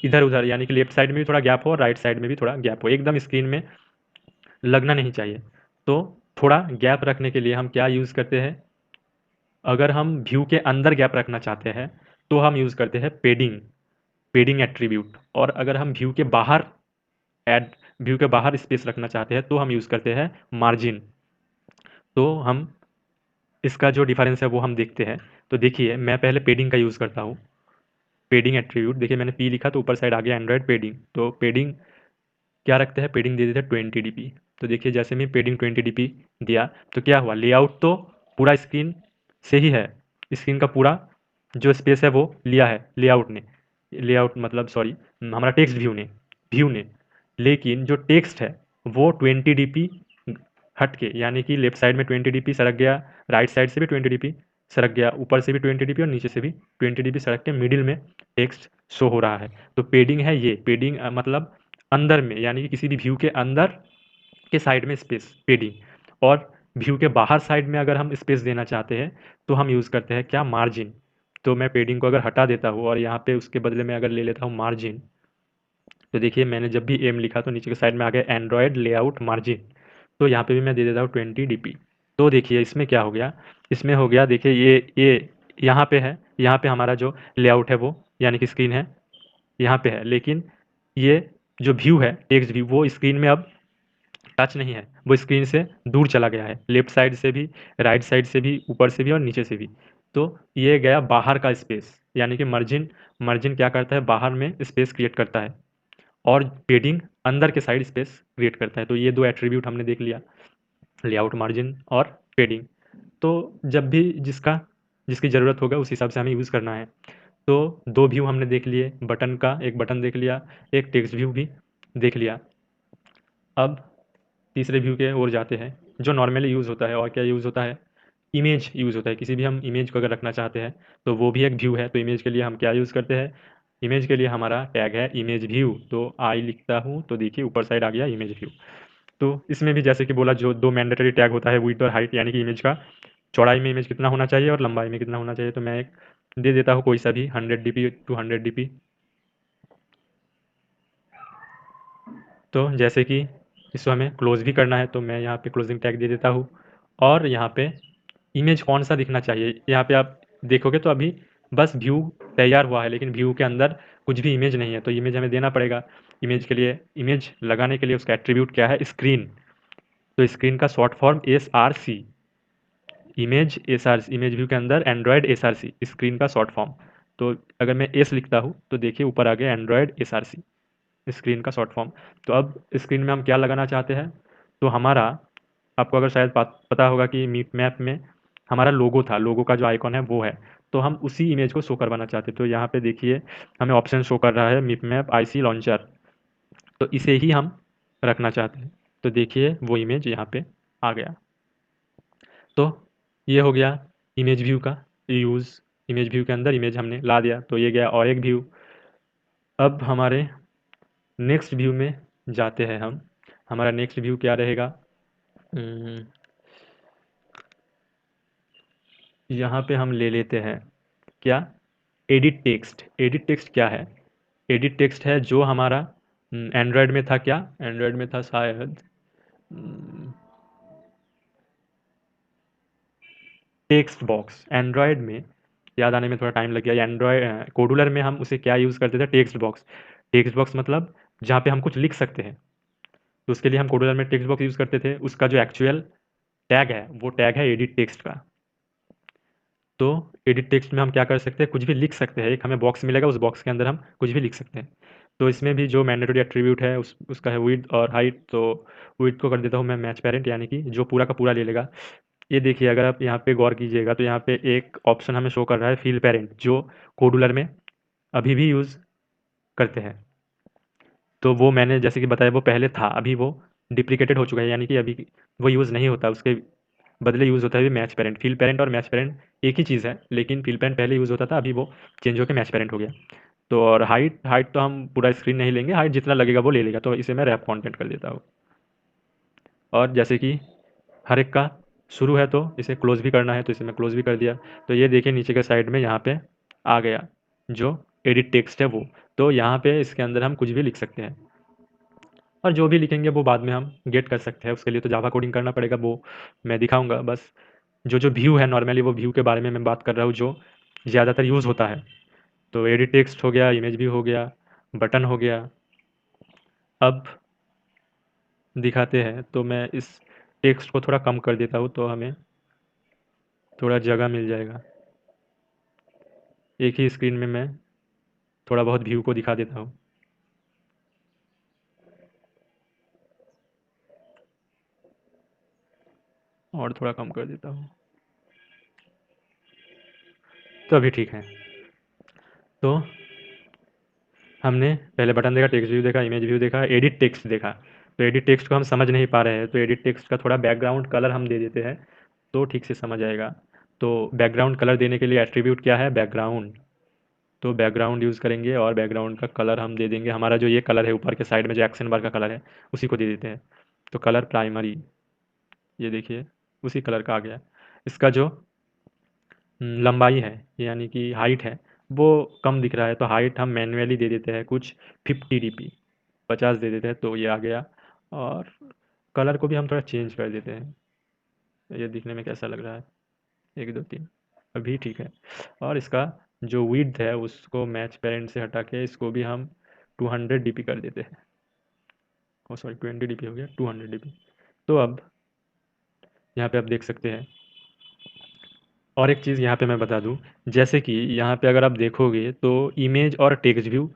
इधर-उधर, यानी कि लेफ्ट साइड में भी थोड़ा गैप हो और राइट साइड में भी थोड़ा गैप हो। एकदम स्क्रीन में लगना नहीं चाहिए। तो थोड़ा गैप रखने के लिए हम क्या यूज़ करते हैं, अगर हम व्यू के अंदर गैप रखना चाहते हैं तो हम यूज़ करते हैं पेडिंग, पेडिंग एट्रीब्यूट। और अगर हम एड व्यू के बाहर स्पेस रखना चाहते हैं तो हम यूज़ करते हैं मार्जिन। तो हम इसका जो डिफरेंस है वो हम देखते हैं। तो देखिए मैं पहले पेडिंग का यूज़ करता हूँ, पेडिंग एट्रीब्यूट। देखिए मैंने पी लिखा तो ऊपर साइड आ गया एंड्रॉयड पेडिंग। तो पेडिंग क्या रखते हैं, पेडिंग दे देते हैं 20 dp। तो देखिए जैसे मैं पेडिंग 20 dp दिया तो क्या हुआ, लेआउट तो पूरा स्क्रीन से ही है, स्क्रीन का पूरा जो स्पेस है वो लिया है लेआउट ने, लेआउट मतलब सॉरी हमारा टेक्स्ट व्यू ने। लेकिन जो टेक्स्ट है वो 20 dp हट के, यानी कि लेफ्ट साइड में 20 dp सरक गया, राइट साइड से भी 20 dp सरक गया, ऊपर से भी 20 dp और नीचे से भी 20 dp सरक के मिडिल में टेक्स्ट शो हो रहा है। तो पेडिंग है ये, पेडिंग मतलब अंदर में, यानी कि किसी भी व्यू के अंदर के साइड में स्पेस, पेडिंग। और व्यू के बाहर साइड में अगर हम स्पेस देना चाहते हैं तो हम यूज़ करते हैं क्या, मार्जिन। तो मैं पेडिंग को अगर हटा देता हूँ और यहाँ पे उसके बदले में अगर ले लेता हूँ मार्जिन, तो देखिए मैंने जब भी एम लिखा तो नीचे के साइड में आ गया एंड्रॉयड लेआउट मार्जिन। तो यहाँ पे भी मैं दे देता हूँ 20 dp। तो देखिए इसमें क्या हो गया, इसमें हो गया, देखिए ये यहाँ पे है, यहाँ पे हमारा जो लेआउट है वो, यानी कि स्क्रीन है यहाँ पे है, लेकिन ये जो व्यू है टेक्स्ट व्यू वो स्क्रीन में अब टच नहीं है, वो स्क्रीन से दूर चला गया है, लेफ्ट साइड से भी, राइट साइड से भी, ऊपर से भी और नीचे से भी। तो ये गया बाहर का स्पेस, यानी कि मार्जिन, मार्जिन क्या करता है, बाहर में स्पेस क्रिएट करता है और पेडिंग अंदर के साइड स्पेस क्रिएट करता है। तो ये दो एट्रीब्यूट हमने देख लिया, लेआउट मार्जिन और पेडिंग। तो जब भी जिसकी ज़रूरत होगा उस हिसाब से हमें यूज़ करना है। तो दो व्यू हमने देख लिए, बटन का एक बटन देख लिया, एक टेक्स्ट व्यू भी देख लिया। अब तीसरे व्यू के ओर जाते हैं जो नॉर्मली यूज़ होता है। और क्या यूज़ होता है, इमेज यूज़ होता है। किसी भी हम इमेज को अगर रखना चाहते हैं तो वो भी एक व्यू है। तो इमेज के लिए हम क्या यूज़ करते हैं, इमेज के लिए हमारा टैग है इमेज व्यू। तो आई लिखता हूँ तो देखिए ऊपर साइड आ गया इमेज व्यू। तो इसमें भी जैसे कि बोला, जो दो मैंडेटरी टैग होता है विड्थ और हाइट, यानी कि इमेज का चौड़ाई में इमेज कितना होना चाहिए और लंबाई में कितना होना चाहिए। तो मैं एक दे देता हूँ कोई सा भी 100 dp टू 100 dp। तो जैसे कि इसको हमें क्लोज भी करना है तो मैं यहाँ पे क्लोजिंग टैग दे देता हूँ। और यहाँ पे इमेज कौन सा दिखना चाहिए, यहाँ पे आप देखोगे तो अभी बस व्यू तैयार हुआ है लेकिन व्यू के अंदर कुछ भी इमेज नहीं है। तो इमेज हमें देना पड़ेगा। इमेज के लिए, इमेज लगाने के लिए उसका एट्रीब्यूट क्या है, स्क्रीन। तो स्क्रीन का short form SRC, image SRC, image view के अंदर एंड्रॉयड SRC, स्क्रीन का शॉर्ट फॉर्म। तो अगर मैं एस लिखता हूँ तो देखिए ऊपर आ गया एंड्रॉयड SRC, स्क्रीन का शॉर्ट फॉर्म। तो अब स्क्रीन में हम क्या लगाना चाहते हैं, तो हमारा, आपको अगर शायद पता होगा कि मीट मैप में हमारा लोगो था, लोगो का जो आइकॉन है वो है। तो हम उसी इमेज को शो करवाना चाहते हैं। तो यहाँ पे देखिए हमें ऑप्शन शो कर रहा है मीट मैप IC लॉन्चर, तो इसे ही हम रखना चाहते हैं। तो देखिए वो इमेज यहाँ पे आ गया। तो ये हो गया इमेज व्यू का यूज़, इमेज व्यू के अंदर इमेज हमने ला दिया तो ये गया और एक व्यू। अब हमारे नेक्स्ट व्यू में जाते हैं हम। हमारा नेक्स्ट व्यू क्या रहेगा, यहाँ पे हम ले लेते हैं क्या, एडिट टेक्स्ट। एडिट टेक्स्ट क्या है, एडिट टेक्स्ट है जो हमारा एंड्रॉयड में था, क्या एंड्रॉयड में था शायद टेक्स्ट बॉक्स। एंड्रॉयड में याद आने में थोड़ा टाइम लग गया। एंड्रॉयड कोडुलर में हम उसे क्या यूज़ करते थे, टेक्स्ट बॉक्स। टेक्स्ट बॉक्स मतलब जहाँ पे हम कुछ लिख सकते हैं, तो उसके लिए हम कोडुलर में टेक्स्ट बॉक्स यूज़ करते थे। उसका जो एक्चुअल टैग है वो टैग है एडिट टेक्स्ट का। तो एडिट टेक्स्ट में हम क्या कर सकते हैं, कुछ भी लिख सकते हैं। एक हमें बॉक्स मिलेगा, उस बॉक्स के अंदर हम कुछ भी लिख सकते हैं। तो इसमें भी जो मैंडेटरी एट्रीब्यूट है उसका है विड्थ और हाइट। तो विड्थ को कर देता हूँ मैं मैच पेरेंट, यानी कि जो पूरा का पूरा ले लेगा। ये देखिए अगर आप यहाँ पे गौर कीजिएगा तो यहाँ पे एक ऑप्शन हमें शो कर रहा है फिल पेरेंट, जो कोडुलर में अभी भी यूज़ करते हैं। तो वो मैंने जैसे कि बताया वो पहले था, अभी वो डिप्लीकेटेड हो चुका है, यानी कि अभी वो यूज़ नहीं होता। उसके बदले यूज़ होता है मैच पेरेंट। फिल पेरेंट और मैच पेरेंट एक ही चीज़ है, लेकिन फिल पेरेंट पहले यूज़ होता था, अभी वो चेंज होकर मैच पेरेंट हो गया। तो और हाइट, हाइट तो हम पूरा स्क्रीन नहीं लेंगे, हाइट जितना लगेगा वो ले लेगा। तो इसे मैं रैप कंटेंट कर देता हूँ। और जैसे कि हर एक का शुरू है तो इसे क्लोज भी करना है, तो इसे मैं क्लोज भी कर दिया। तो ये देखिए नीचे के साइड में यहाँ पे आ गया जो एडिट टेक्स्ट है वो। तो यहाँ पे इसके अंदर हम कुछ भी लिख सकते हैं। और जो भी लिखेंगे वो बाद में हम गेट कर सकते हैं, उसके लिए तो जावा कोडिंग करना पड़ेगा, वो मैं दिखाऊँगा। बस जो व्यू है नॉर्मली वो व्यू के बारे में मैं बात कर रहा हूँ जो ज़्यादातर यूज़ होता है। तो एडिट टेक्स्ट हो गया, इमेज व्यू हो गया, बटन हो गया। अब दिखाते हैं, तो मैं इस टेक्स्ट को थोड़ा कम कर देता हूँ तो हमें थोड़ा जगह मिल जाएगा। एक ही स्क्रीन में मैं थोड़ा बहुत व्यू को दिखा देता हूँ। और थोड़ा कम कर देता हूँ, तो अभी ठीक है। तो हमने पहले बटन देखा, टेक्स्ट व्यू देखा, इमेज व्यू देखा, एडिट टेक्स्ट देखा। तो एडिट टेक्स्ट को हम समझ नहीं पा रहे हैं, तो एडिट टेक्स्ट का थोड़ा बैकग्राउंड कलर हम दे देते हैं तो ठीक से समझ आएगा। तो बैकग्राउंड कलर देने के लिए एट्रीब्यूट क्या है, बैकग्राउंड। तो बैकग्राउंड यूज़ करेंगे और बैकग्राउंड का कलर हम दे देंगे, हमारा जो ये कलर है ऊपर के साइड में जो एक्शन बार का कलर है उसी को दे देते हैं। तो कलर प्राइमरी, ये देखिए उसी कलर का आ गया। इसका जो लंबाई है यानी कि हाइट है वो कम दिख रहा है, तो हाइट हम मैन्युअली दे देते हैं कुछ 50 dp, 50 दे देते हैं, तो ये आ गया। और कलर को भी हम थोड़ा चेंज कर देते हैं, ये दिखने में कैसा लग रहा है, 1 2 3, अभी ठीक है। और इसका जो विड्थ है उसको मैच पेरेंट से हटा के इसको भी हम 200 dp कर देते हैं। ओ सॉरी, 20 dp हो गया, 200 dp। तो अब यहाँ पे आप देख सकते हैं। और एक चीज़ यहाँ पे मैं बता दूँ, जैसे कि यहाँ पे अगर आप देखोगे तो इमेज और टेक्स्ट व्यू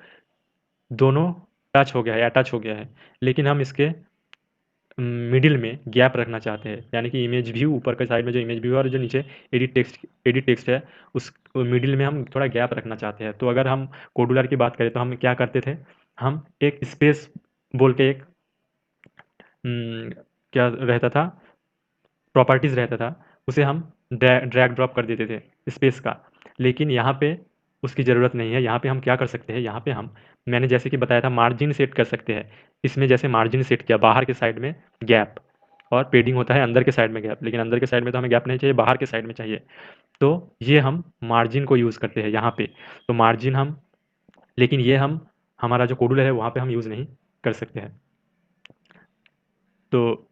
दोनों टच हो गया है, अटैच हो गया है, लेकिन हम इसके मिडिल में गैप रखना चाहते हैं, यानी कि इमेज व्यू ऊपर के साइड में जो इमेज व्यू है और जो नीचे एडिट टेक्स्ट है उस मिडिल में हम थोड़ा गैप रखना चाहते हैं। तो अगर हम कोडुलर की बात करें तो हम क्या करते थे, हम एक स्पेस बोल के एक क्या रहता था, प्रॉपर्टीज़ रहता था, उसे हम ड्रैग ड्रॉप कर देते थे स्पेस का। लेकिन यहाँ पे उसकी ज़रूरत नहीं है, यहाँ पे हम क्या कर सकते हैं, यहाँ पे हम मैंने जैसे कि बताया था मार्जिन सेट कर सकते हैं। इसमें जैसे मार्जिन सेट किया, बाहर के साइड में गैप, और पेडिंग होता है अंदर के साइड में गैप, लेकिन अंदर के साइड में तो हमें गैप नहीं चाहिए, बाहर के साइड में चाहिए। तो ये हम मार्जिन को यूज़ करते हैं यहाँ पे। तो मार्जिन हम, लेकिन ये हम हमारा जो कोडुलर है वहाँ पे हम यूज़ नहीं कर सकते हैं। तो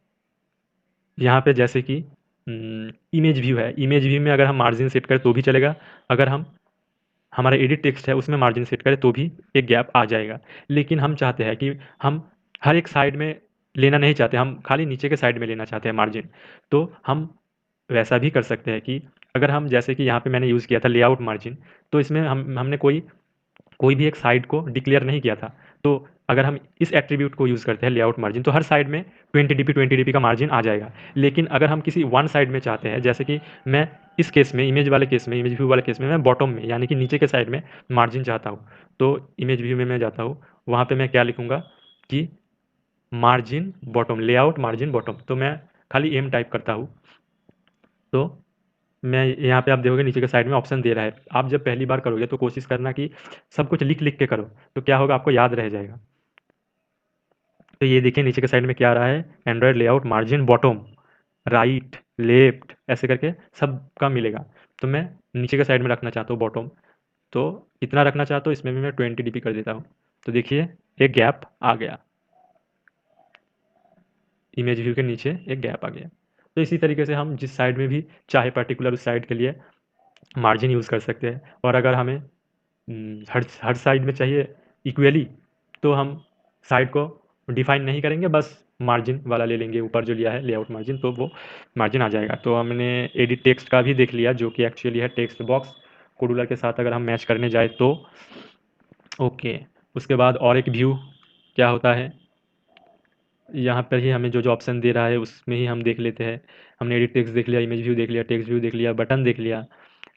यहाँ पे जैसे कि इमेज व्यू है, इमेज व्यू में अगर हम मार्जिन सेट करें तो भी चलेगा, अगर हम हमारा एडिट टेक्स्ट है उसमें मार्जिन सेट करें तो भी एक गैप आ जाएगा। लेकिन हम चाहते हैं कि हम हर एक साइड में लेना नहीं चाहते, हम खाली नीचे के साइड में लेना चाहते हैं मार्जिन। तो हम वैसा भी कर सकते हैं कि अगर हम जैसे कि यहाँ पे मैंने यूज़ किया था लेआउट मार्जिन, तो इसमें हमने कोई कोई भी एक साइड को डिक्लेयर नहीं किया था। तो अगर हम इस एट्रीब्यूट को यूज़ करते हैं लेआउट मार्जिन, तो हर साइड में 20 dp का मार्जिन आ जाएगा। लेकिन अगर हम किसी वन साइड में चाहते हैं, जैसे कि मैं इस केस में इमेज वाले केस में, इमेज व्यू वाले केस में मैं बॉटम में यानी कि नीचे के साइड में मार्जिन चाहता हूँ, तो इमेज व्यू में मैं जाता हूँ, वहाँ पे मैं क्या लिखूँगा कि margin bottom, layout margin bottom. तो मैं खाली एम टाइप करता हूँ, तो मैं यहाँ पे आप देखोगे नीचे के साइड में ऑप्शन दे रहा है। आप जब पहली बार करोगे तो कोशिश करना कि सब कुछ लिख लिख के करो, तो क्या होगा आपको याद रह जाएगा। तो ये देखिए नीचे के साइड में क्या आ रहा है, Android layout margin bottom, right left ऐसे करके सबका मिलेगा। तो मैं नीचे के साइड में रखना चाहता हूँ बॉटम, तो इतना रखना चाहता हूँ, इसमें भी मैं 20 dp कर देता हूँ। तो देखिए एक गैप आ गया, इमेज व्यू के नीचे एक गैप आ गया। तो इसी तरीके से हम जिस साइड में भी चाहे पर्टिकुलर उस साइड के लिए मार्जिन यूज़ कर सकते हैं। और अगर हमें हर हर साइड में चाहिए इक्वली, तो हम साइड को डिफाइन नहीं करेंगे, बस मार्जिन वाला ले लेंगे, ऊपर जो लिया है लेआउट मार्जिन, तो वो मार्जिन आ जाएगा। तो हमने एडिट टेक्स्ट का भी देख लिया जो कि एक्चुअली है टेक्स्ट बॉक्स, कोडुलर के साथ अगर हम मैच करने जाए तो ओके। उसके बाद और एक व्यू क्या होता है, यहाँ पर ही हमें जो जो ऑप्शन दे रहा है उसमें ही हम देख लेते हैं। हमने एडिट टेक्स्ट देख लिया, इमेज व्यू देख लिया, टेक्स्ट व्यू देख लिया, बटन देख लिया,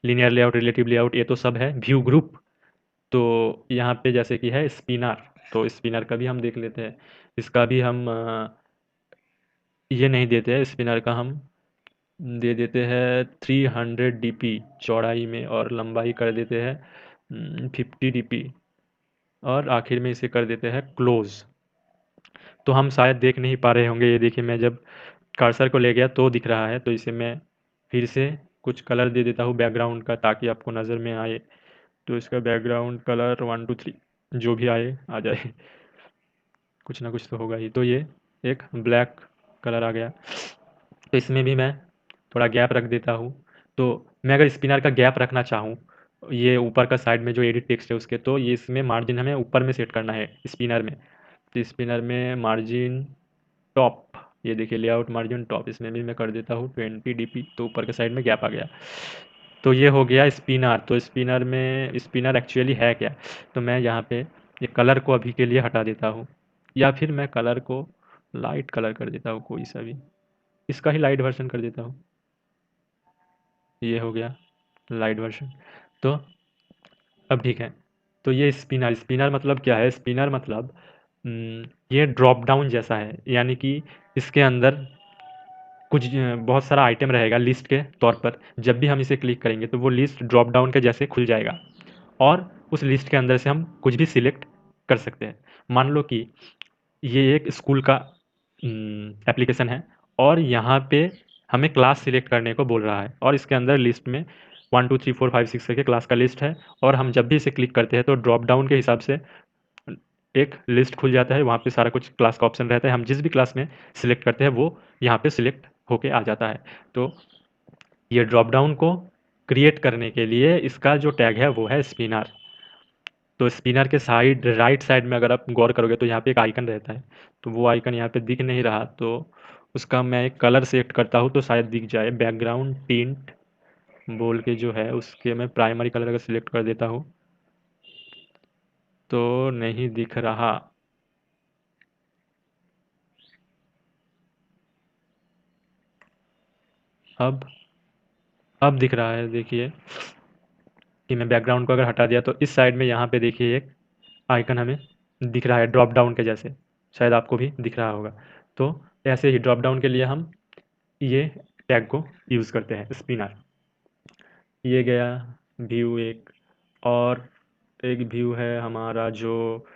लीनियर लेआउट, रिलेटिव लेआउट, ये तो सब है। व्यू ग्रुप, तो यहाँ पे जैसे कि है स्पिनर, तो स्पिनर का भी हम देख लेते हैं। इसका भी हम ये नहीं देते हैं, स्पिनर का हम दे देते हैं 300 dp चौड़ाई में, और लंबाई कर देते हैं 50 dp, और आखिर में इसे कर देते हैं क्लोज। तो हम शायद देख नहीं पा रहे होंगे, ये देखिए मैं जब कर्सर को ले गया तो दिख रहा है, तो इसे मैं फिर से कुछ कलर दे देता हूँ बैकग्राउंड का ताकि आपको नज़र में आए। तो इसका बैकग्राउंड कलर 1 2 3 जो भी आए आ जाए, कुछ ना कुछ तो होगा ही। तो ये एक ब्लैक कलर आ गया। तो इसमें भी मैं थोड़ा गैप रख देता हूँ। तो मैं अगर स्पिनर का गैप रखना चाहूँ, ये ऊपर का साइड में जो एडिट टेक्स्ट है उसके, तो ये इसमें मार्जिन हमें ऊपर में सेट करना है स्पिनर में। तो स्पिनर में मार्जिन टॉप, ये देखिए लेआउट मार्जिन टॉप, इसमें भी मैं कर देता हूँ 20 dp, तो ऊपर के साइड में गैप आ गया। तो ये हो गया स्पिनर। तो स्पिनर में स्पिनर एक्चुअली है क्या, तो मैं यहाँ पे ये कलर को अभी के लिए हटा देता हूँ, या फिर मैं कलर को लाइट कलर कर देता हूँ कोई सा भी, इसका ही लाइट वर्जन कर देता हूँ। ये हो गया लाइट वर्जन। तो अब ठीक है। तो ये स्पिनर, स्पिनर मतलब क्या है, स्पिनर मतलब ये ड्रॉप डाउन जैसा है, यानी कि इसके अंदर कुछ बहुत सारा आइटम रहेगा लिस्ट के तौर पर। जब भी हम इसे क्लिक करेंगे तो वो लिस्ट ड्रॉप डाउन के जैसे खुल जाएगा, और उस लिस्ट के अंदर से हम कुछ भी सिलेक्ट कर सकते हैं। मान लो कि ये एक स्कूल का एप्लीकेशन है, और यहाँ पे हमें क्लास सिलेक्ट करने को बोल रहा है, और इसके अंदर लिस्ट में 1 2 3 4 5 6 करके क्लास का लिस्ट है, और हम जब भी इसे क्लिक करते हैं तो ड्रॉप डाउन के हिसाब से एक लिस्ट खुल जाता है। वहाँ पे सारा कुछ क्लास का ऑप्शन रहता है, हम जिस भी क्लास में सिलेक्ट करते हैं वो यहाँ पे सिलेक्ट होके आ जाता है। तो ये ड्रॉप डाउन को क्रिएट करने के लिए इसका जो टैग है वो है स्पिनर। तो स्पिनर के साइड राइट साइड में अगर आप गौर करोगे तो यहाँ पे एक आइकन रहता है, तो वो आइकन यहाँ पे दिख नहीं रहा, तो उसका मैं एक कलर सेलेक्ट करता हूँ तो शायद दिख जाए। बैकग्राउंड टिंट बोल के जो है उसके मैं प्राइमरी कलर अगर सिलेक्ट कर देता हूँ तो नहीं दिख रहा। अब दिख रहा है, देखिए कि मैं बैकग्राउंड को अगर हटा दिया तो इस साइड में यहाँ पे देखिए एक आइकन हमें दिख रहा है ड्रॉप डाउन के जैसे, शायद आपको भी दिख रहा होगा। तो ऐसे ही ड्रॉप डाउन के लिए हम ये टैग को यूज़ करते हैं स्पिनर। ये गया व्यू एक, और एक व्यू है हमारा जो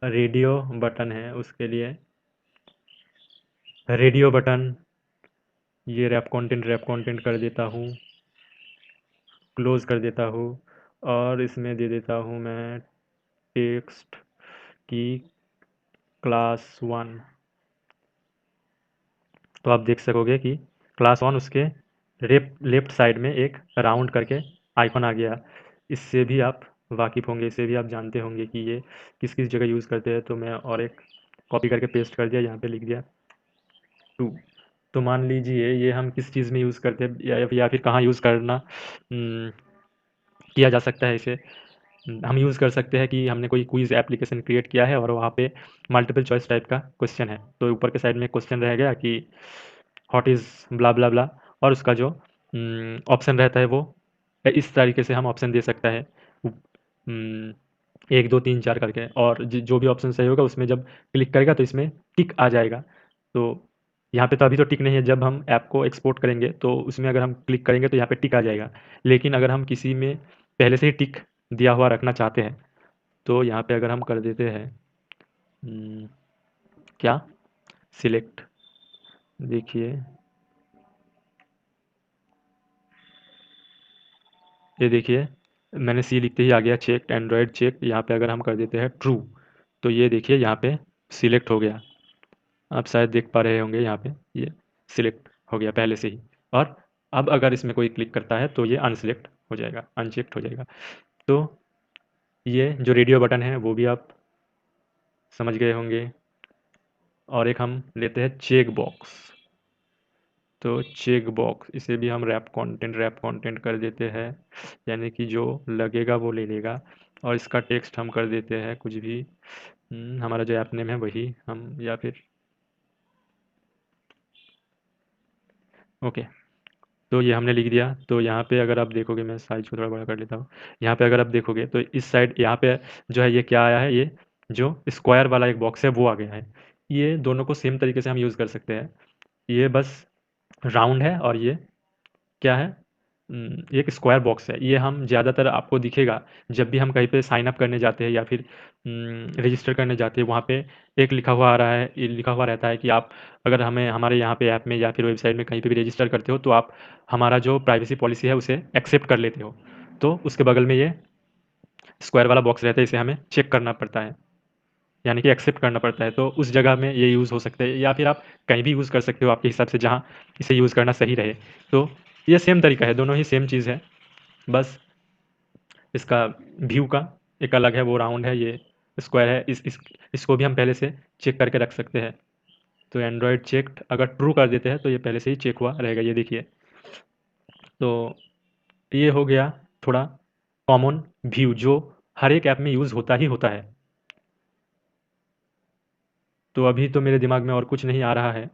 रेडियो बटन है उसके लिए। रेडियो बटन, ये रैप कंटेंट कर देता हूँ, क्लोज कर देता हूँ, और इसमें दे देता हूँ मैं टेक्स्ट की क्लास 1। तो आप देख सकोगे कि क्लास 1 उसके लेफ्ट साइड में एक राउंड करके आइकन आ गया। इससे भी आप वाकिफ़ होंगे, इससे भी आप जानते होंगे कि ये किस किस जगह यूज़ करते हैं। तो मैं और एक कॉपी करके पेस्ट कर दिया, यहाँ पे लिख दिया 2। तो मान लीजिए ये हम किस चीज़ में यूज़ करते हैं, या फिर कहाँ यूज़ करना किया जा सकता है इसे। हम यूज़ कर सकते हैं कि हमने कोई क्विज़ एप्लीकेशन क्रिएट किया है और वहाँ पे मल्टीपल चॉइस टाइप का क्वेश्चन है, तो ऊपर के साइड में क्वेश्चन रह गया कि व्हाट इज़ ब्ला ब्ला ब्ला, और उसका जो ऑप्शन रहता है वो इस तरीके से हम ऑप्शन दे सकता है 1 2 3 4 करके, और जो भी ऑप्शन सही होगा उसमें जब क्लिक करेगा तो इसमें टिक आ जाएगा। तो यहाँ पे तो अभी तो टिक नहीं है, जब हम ऐप को एक्सपोर्ट करेंगे तो उसमें अगर हम क्लिक करेंगे तो यहाँ पे टिक आ जाएगा। लेकिन अगर हम किसी में पहले से ही टिक दिया हुआ रखना चाहते हैं तो यहाँ पे अगर हम कर देते हैं क्या सिलेक्ट, देखिए ये देखिए मैंने सी लिखते ही आ गया चेक एंड्रॉयड चेक। यहाँ पे अगर हम कर देते हैं ट्रू तो ये देखिए यहाँ पे सिलेक्ट हो गया। आप शायद देख पा रहे होंगे यहाँ पे ये सिलेक्ट हो गया पहले से ही। और अब अगर इसमें कोई क्लिक करता है तो ये अनसिलेक्ट हो जाएगा, अनचेक्ड हो जाएगा। तो ये जो रेडियो बटन है वो भी आप समझ गए होंगे। और एक हम लेते हैं चेक बॉक्स। तो चेक बॉक्स, इसे भी हम रैप कंटेंट कर देते हैं, यानी कि जो लगेगा वो ले लेगा। और इसका टेक्स्ट हम कर देते हैं कुछ भी, हमारा जो ऐप नेम है वही हम, या फिर ओके। तो ये हमने लिख दिया। तो यहाँ पे अगर आप देखोगे, मैं साइज को थोड़ा बड़ा कर लेता हूँ। यहाँ पे अगर आप देखोगे तो इस साइड यहाँ पे जो है ये क्या आया है, ये जो स्क्वायर वाला एक बॉक्स है वो आ गया है। ये दोनों को सेम तरीके से हम यूज़ कर सकते हैं। ये बस राउंड है और ये क्या है, एक स्क्वायर बॉक्स है। ये हम ज़्यादातर आपको दिखेगा जब भी हम कहीं पे साइन अप करने जाते हैं या फिर रजिस्टर करने जाते हैं, वहाँ पे एक लिखा हुआ आ रहा है, ये लिखा हुआ रहता है कि आप अगर हमें हमारे यहाँ पे ऐप में या फिर वेबसाइट में कहीं पे भी रजिस्टर करते हो तो आप हमारा जो प्राइवेसी पॉलिसी है उसे एक्सेप्ट कर लेते हो। तो उसके बगल में ये स्क्वायर वाला बॉक्स रहता है, इसे हमें चेक करना पड़ता है। यानी कि एक्सेप्ट करना पड़ता है, तो उस जगह में ये यूज़ हो सकते हैं, या फिर आप कहीं भी यूज़ कर सकते हो आपके हिसाब से जहाँ इसे यूज़ करना सही रहे। तो ये सेम तरीका है, दोनों ही सेम चीज़ है, बस इसका व्यू का एक अलग है, वो राउंड है, ये स्क्वायर है। इसको भी हम पहले से चेक करके रख सकते हैं। तो एंड्रॉयड चेक्ड अगर ट्रू कर देते हैं तो ये पहले से ही चेक हुआ रहेगा, ये देखिए। तो ये हो गया थोड़ा कॉमन व्यू जो हर एक ऐप में यूज़ होता ही होता है। तो अभी तो मेरे दिमाग में और कुछ नहीं आ रहा है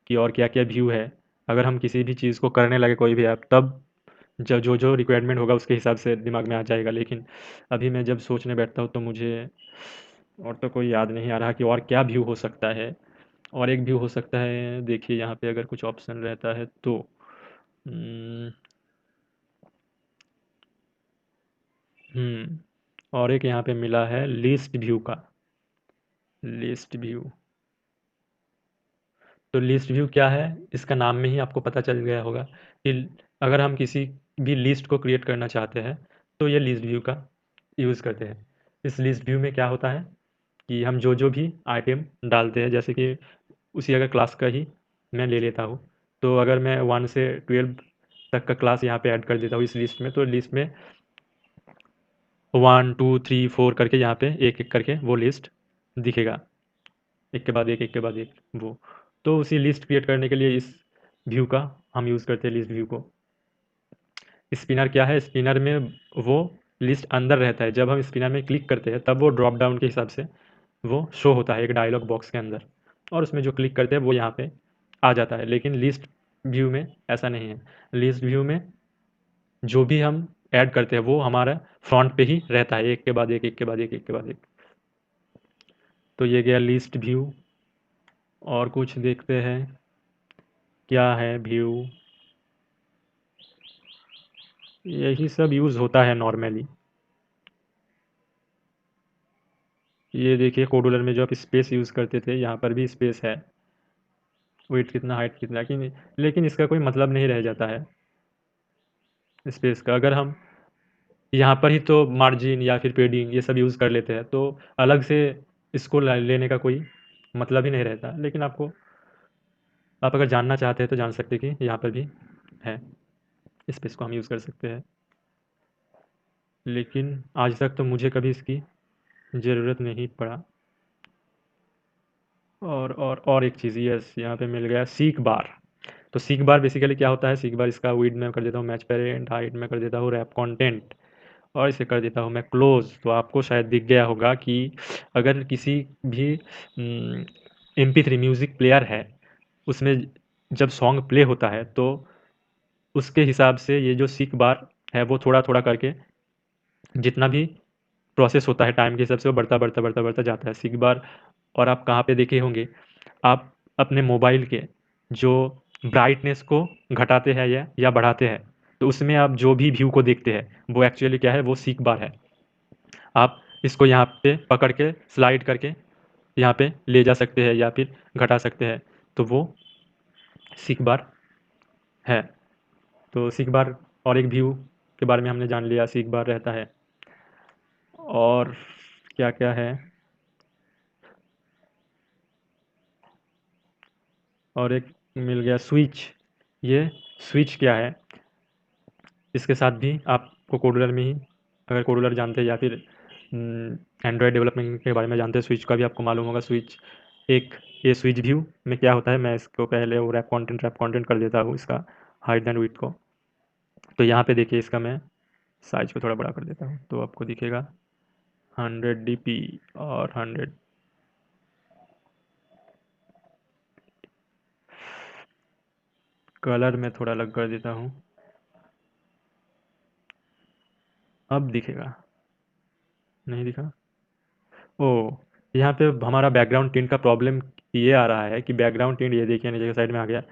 कि और क्या-क्या व्यू है। अगर हम किसी भी चीज़ को करने लगे कोई भी ऐप, तब जो रिक्वायरमेंट होगा उसके हिसाब से दिमाग में आ जाएगा। लेकिन अभी मैं जब सोचने बैठता हूँ तो मुझे और तो कोई याद नहीं आ रहा कि और क्या व्यू हो सकता है। और एक व्यू हो सकता है, देखिए यहाँ पे अगर कुछ ऑप्शन रहता है तो उम, और एक यहाँ पे मिला है लिस्ट व्यू का, लिस्ट व्यू। तो लिस्ट व्यू क्या है, इसका नाम में ही आपको पता चल गया होगा कि अगर हम किसी भी लिस्ट को क्रिएट करना चाहते हैं तो ये लिस्ट व्यू का यूज़ करते हैं। इस लिस्ट व्यू में क्या होता है कि हम जो भी आइटम डालते हैं, जैसे कि उसी अगर क्लास का ही मैं ले लेता हूँ, तो अगर मैं 1 से 12 तक का क्लास यहाँ पे ऐड कर देता हूँ इस लिस्ट में, तो लिस्ट में 1 2 3 4 करके यहाँ पे एक-एक करके वो लिस्ट दिखेगा। एक के बाद एक, एक के बाद एक वो। तो उसी लिस्ट क्रिएट करने के लिए इस व्यू का हम यूज़ करते हैं, लिस्ट व्यू को। स्पिनर क्या है, स्पिनर में वो लिस्ट अंदर रहता है, जब हम स्पिनर में क्लिक करते हैं तब वो ड्रॉप डाउन के हिसाब से वो शो होता है एक डायलॉग बॉक्स के अंदर, और उसमें जो क्लिक करते हैं वो यहाँ पे आ जाता है। लेकिन लिस्ट व्यू में ऐसा नहीं है। लिस्ट व्यू में जो भी हम ऐड करते हैं वो हमारा फ्रंट पे ही रहता है, एक के बाद एक, एक के बाद एक, एक के बाद एक। तो ये गया लिस्ट व्यू। और कुछ देखते हैं क्या है व्यू। यही सब यूज़ होता है नॉर्मली। ये देखिए कोडुलर में जो आप स्पेस यूज़ करते थे, यहाँ पर भी स्पेस है, वेट कितना, हाइट कितना, कि लेकिन इसका कोई मतलब नहीं रह जाता है स्पेस का। अगर हम यहाँ पर ही तो मार्जिन या फिर पेडिंग ये सब यूज़ कर लेते हैं, तो अलग से इसको लेने का कोई मतलब ही नहीं रहता। लेकिन आप अगर जानना चाहते हैं तो जान सकते हैं कि यहाँ पर भी है, स्पेस को हम यूज़ कर सकते हैं। लेकिन आज तक तो मुझे कभी इसकी ज़रूरत नहीं पड़ा। और एक चीज़, यस, यहाँ पे मिल गया सीक बार। तो सीक बार बेसिकली क्या होता है, सीक बार इसका विड्थ में कर देता हूँ मैच पेरेंट, हाइट में कर देता हूँ रैप कंटेंट, और इसे कर देता हूँ मैं क्लोज। तो आपको शायद दिख गया होगा कि अगर किसी भी MP3 म्यूज़िक प्लेयर है, उसमें जब सॉन्ग प्ले होता है तो उसके हिसाब से ये जो सीक बार है वो थोड़ा-थोड़ा करके जितना भी प्रोसेस होता है टाइम के हिसाब से वो बढ़ता जाता है सीक बार। और आप कहाँ पे देखे होंगे, आप अपने मोबाइल के जो ब्राइटनेस को घटाते हैं या बढ़ाते हैं, तो उसमें आप जो भी व्यू को देखते हैं वो एक्चुअली क्या है, वो सीक बार है। आप इसको यहाँ पे पकड़ के स्लाइड करके यहाँ पे ले जा सकते हैं या फिर घटा सकते हैं, तो वो सीक बार है। तो सीक बार और एक व्यू के बारे में हमने जान लिया, सीक बार रहता है। और क्या-क्या है, और एक मिल गया स्विच। ये स्विच क्या है, इसके साथ भी आपको कोडुलर में ही, अगर कोडुलर जानते हैं या फिर एंड्रॉयड डेवलपमेंट के बारे में जानते हैं, स्विच का भी आपको मालूम होगा। स्विच एक, ये स्विच व्यू में क्या होता है, मैं इसको पहले वो रैप कंटेंट कर देता हूँ इसका हाइट एंड विड्थ को। तो यहाँ पे देखिए इसका मैं साइज को थोड़ा बड़ा कर देता हूँ तो आपको दिखेगा 100 dp और 100। कलर में थोड़ा अलग कर देता हूँ, अब दिखेगा, नहीं दिखा। ओ, यहाँ पे हमारा बैकग्राउंड टिंट का प्रॉब्लम ये आ रहा है कि बैकग्राउंड टिंट, ये देखिए नीचे के साइड में आ गया।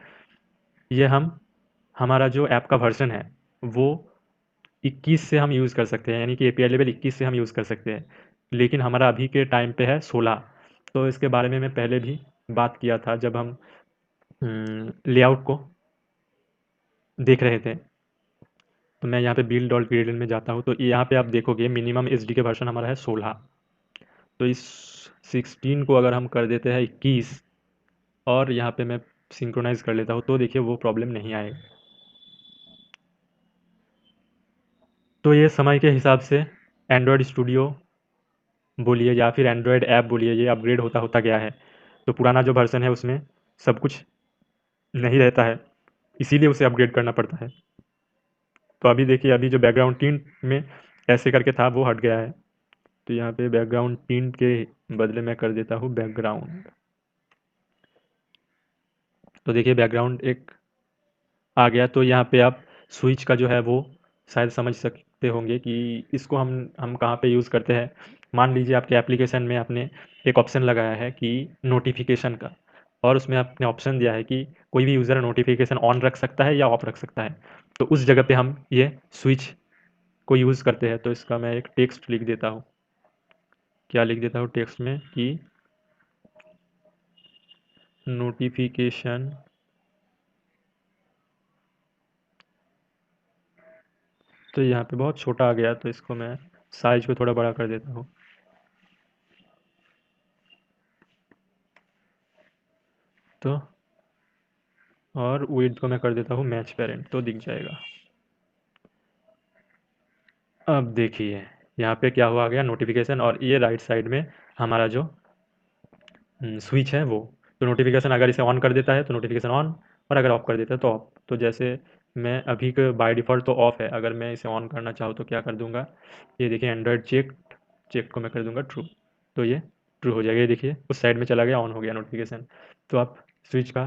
ये हमारा जो ऐप का वर्जन है वो 21 से हम यूज़ कर सकते हैं, यानी कि API लेवल 21 से हम यूज़ कर सकते हैं। लेकिन हमारा अभी के टाइम पे है 16। तो इसके बारे में मैं पहले भी बात किया था जब हम लेआउट को देख रहे थे। तो मैं यहाँ पे build.gradle में जाता हूँ, तो यहाँ पे आप देखोगे मिनिमम SDK वर्जन हमारा है 16। तो इस 16 को अगर हम कर देते हैं 21 और यहाँ पे मैं सिंक्रोनाइज़ कर लेता हूँ, तो देखिए वो प्रॉब्लम नहीं आएगा। तो ये समय के हिसाब से एंड्रॉयड स्टूडियो बोलिए या फिर एंड्रॉयड ऐप बोलिए, ये अपग्रेड होता होता गया है। तो पुराना जो वर्ज़न है उसमें सब कुछ नहीं रहता है, इसीलिए उसे अपग्रेड करना पड़ता है। तो अभी देखिए, अभी जो बैकग्राउंड टिंट में ऐसे करके था वो हट गया है, तो यहाँ पे बैकग्राउंड टिंट के बदले मैं कर देता हूँ बैकग्राउंड। तो देखिए बैकग्राउंड एक आ गया। तो यहाँ पे आप स्विच का जो है वो शायद समझ सकते होंगे कि इसको हम कहाँ पे यूज़ करते हैं। मान लीजिए आपके एप्लीकेशन में आपने एक ऑप्शन लगाया है कि नोटिफिकेशन का, और उसमें आपने ऑप्शन दिया है कि कोई भी यूज़र नोटिफिकेशन ऑन रख सकता है या ऑफ रख सकता है। तो उस जगह पे हम ये स्विच को यूज़ करते हैं। तो इसका मैं एक टेक्स्ट लिख देता हूँ। क्या लिख देता हूँ टेक्स्ट में कि नोटिफिकेशन तो यहाँ पे बहुत छोटा आ गया, तो इसको मैं साइज को थोड़ा बड़ा कर देता हूँ। तो और विड्थ को मैं कर देता हूँ मैच पेरेंट, तो दिख जाएगा। अब देखिए यहाँ पे क्या हुआ, आ गया नोटिफिकेशन, और ये राइट साइड में हमारा जो स्विच है वो। तो नोटिफिकेशन अगर इसे ऑन कर देता है तो नोटिफिकेशन ऑन, और अगर ऑफ कर देता है तो ऑफ। तो जैसे मैं अभी के बाय डिफ़ॉल्ट तो ऑफ है, अगर मैं इसे ऑन करना चाहूँ तो क्या कर दूंगा, ये देखिए एंड्रॉयड चेक, चेक को मैं कर दूंगा ट्रू, तो ये ट्रू हो जाएगा। ये देखिए उस साइड में चला गया, ऑन हो गया नोटिफिकेशन। तो आप स्विच का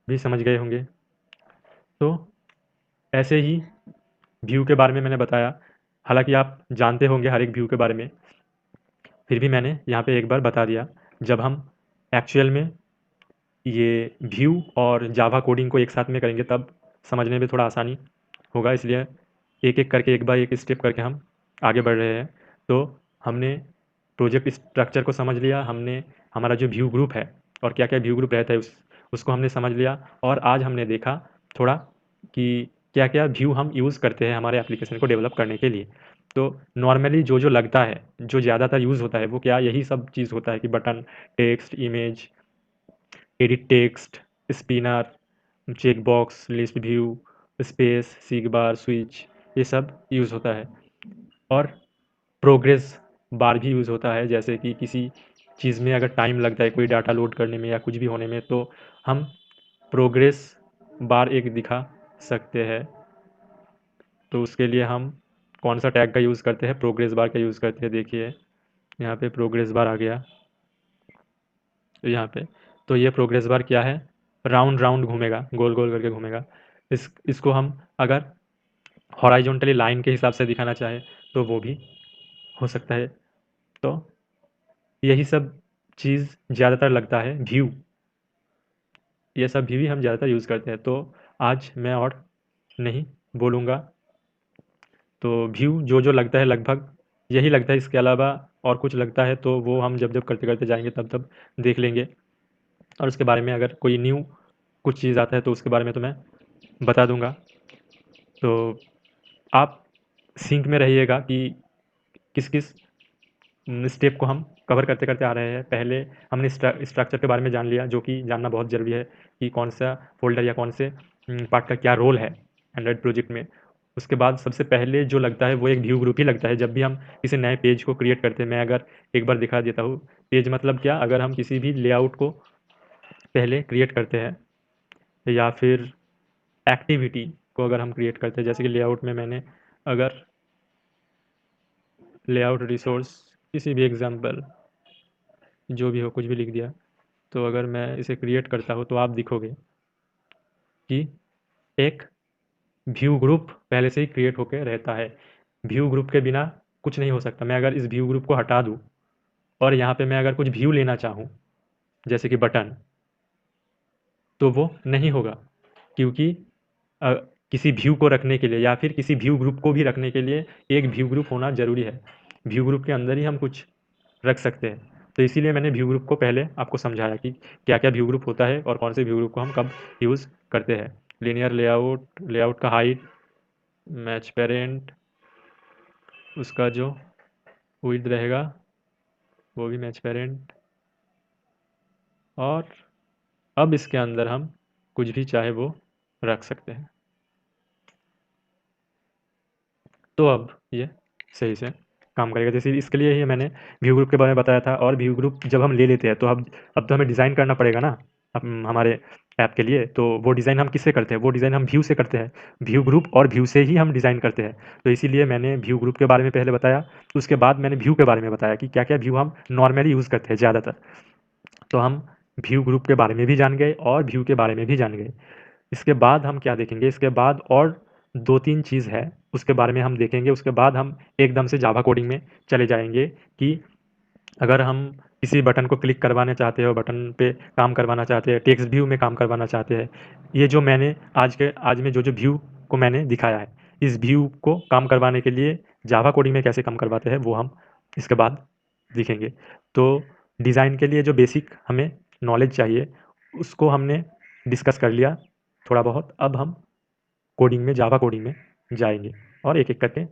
भी समझ गए होंगे। तो ऐसे ही व्यू के बारे में मैंने बताया, हालांकि आप जानते होंगे हर एक व्यू के बारे में, फिर भी मैंने यहाँ पे एक बार बता दिया। जब हम एक्चुअल में ये व्यू और जावा कोडिंग को एक साथ में करेंगे तब समझने में थोड़ा आसानी होगा, इसलिए एक एक करके, एक बाय एक स्टेप करके हम आगे बढ़ रहे हैं। तो हमने प्रोजेक्ट स्ट्रक्चर को समझ लिया, हमने हमारा जो व्यू ग्रुप है और क्या क्या व्यू ग्रुप रहता है उसको हमने समझ लिया, और आज हमने देखा थोड़ा कि क्या क्या व्यू हम यूज़ करते हैं हमारे एप्लीकेशन को डेवलप करने के लिए। तो नॉर्मली जो जो लगता है, जो ज़्यादातर यूज़ होता है वो क्या, यही सब चीज़ होता है कि button, text, image, edit text, spinner, check box, list view, space, seek bar, switch, ये सब यूज़ होता है। और प्रोग्रेस बार भी यूज़ होता है, जैसे कि किसी चीज़ में अगर टाइम लगता है कोई डाटा लोड करने में या कुछ भी होने में, तो हम प्रोग्रेस बार एक दिखा सकते हैं। तो उसके लिए हम कौन सा टैग का यूज़ करते हैं, प्रोग्रेस बार का यूज़ करते हैं। देखिए यहाँ पे प्रोग्रेस बार आ गया, तो यहाँ पे तो ये प्रोग्रेस बार क्या है, राउंड राउंड घूमेगा, गोल गोल करके घूमेगा। इसको हम अगर हॉराइजॉन्टली लाइन के हिसाब से दिखाना चाहे तो वो भी हो सकता है। तो यही सब चीज़ ज़्यादातर लगता है व्यू, ये सब व्यू ही हम ज़्यादातर यूज़ करते हैं। तो आज मैं और नहीं बोलूँगा, तो व्यू जो जो लगता है लगभग यही लगता है, इसके अलावा और कुछ लगता है तो वो हम जब जब करते करते जाएंगे तब तब देख लेंगे, और उसके बारे में अगर कोई न्यू कुछ चीज़ आता है तो उसके बारे में तो मैं बता दूंगा। तो आप सिंक में रहिएगा कि किस किस स्टेप को हम कवर करते करते आ रहे हैं। पहले हमने स्ट्रक्चर के बारे में जान लिया, जो कि जानना बहुत ज़रूरी है कि कौन सा फोल्डर या कौन से पार्ट का क्या रोल है एंड्रॉयड प्रोजेक्ट में। उसके बाद सबसे पहले जो लगता है वो एक व्यू ग्रुप ही लगता है, जब भी हम किसी नए पेज को क्रिएट करते हैं। मैं अगर एक बार दिखा देता हूँ, पेज मतलब क्या, अगर हम किसी भी लेआउट को पहले क्रिएट करते हैं या फिर एक्टिविटी को अगर हम क्रिएट करते हैं, जैसे कि लेआउट में मैंने अगर लेआउट रिसोर्स किसी भी एग्जांपल जो भी हो कुछ भी लिख दिया, तो अगर मैं इसे क्रिएट करता हूँ तो आप दिखोगे कि एक व्यू ग्रुप पहले से ही क्रिएट होकर रहता है। व्यू ग्रुप के बिना कुछ नहीं हो सकता। मैं अगर इस व्यू ग्रुप को हटा दूँ और यहाँ पे मैं अगर कुछ व्यू लेना चाहूँ जैसे कि बटन, तो वो नहीं होगा, क्योंकि अ, किसी व्यू को रखने के लिए या फिर किसी व्यू ग्रुप को भी रखने के लिए एक व्यू ग्रुप होना ज़रूरी है। व्यू ग्रुप के अंदर ही हम कुछ रख सकते हैं। तो इसीलिए मैंने व्यू ग्रुप को पहले आपको समझाया कि क्या क्या व्यू ग्रुप होता है और कौन से व्यू ग्रुप को हम कब यूज़ करते हैं। लीनियर लेआउट, लेआउट का हाइट, मैच पेरेंट, उसका जो विड्थ रहेगा वो भी मैच पेरेंट। और अब इसके अंदर हम कुछ भी चाहे वो रख सकते हैं। तो अब ये सही से काम करेगा। जैसे इसके लिए ही मैंने व्यू ग्रुप के बारे में बताया था। और व्यू ग्रुप जब हम ले लेते हैं तो अब तो हमें डिज़ाइन करना पड़ेगा ना हमारे ऐप के लिए। तो वो डिज़ाइन हम किससे करते हैं? वो डिज़ाइन हम व्यू से करते हैं। व्यू ग्रुप और व्यू से ही हम डिज़ाइन करते हैं। तो इसीलिए मैंने व्यू ग्रुप के बारे में पहले बताया, उसके बाद मैंने व्यू के बारे में बताया कि क्या क्या व्यू हम नॉर्मली यूज़ करते हैं ज़्यादातर। तो हम व्यू ग्रुप के बारे में भी जान गए और व्यू के बारे में भी जान गए। इसके बाद हम क्या देखेंगे? इसके बाद और 2-3 चीज़ है, उसके बारे में हम देखेंगे। उसके बाद हम एकदम से जावा कोडिंग में चले जाएँगे कि अगर हम किसी बटन को क्लिक करवाना चाहते हो, बटन पे काम करवाना चाहते हैं, टेक्स्ट व्यू में काम करवाना चाहते हैं, ये जो मैंने आज में जो व्यू को मैंने दिखाया है, इस व्यू को काम करवाने के लिए जावा कोडिंग में कैसे काम करवाते हैं, वो हम इसके बाद सीखेंगे। तो डिज़ाइन के लिए जो बेसिक हमें नॉलेज चाहिए, उसको हमने डिस्कस कर लिया थोड़ा बहुत। अब हम कोडिंग में, जावा कोडिंग में जाएँगे और एक-एक करके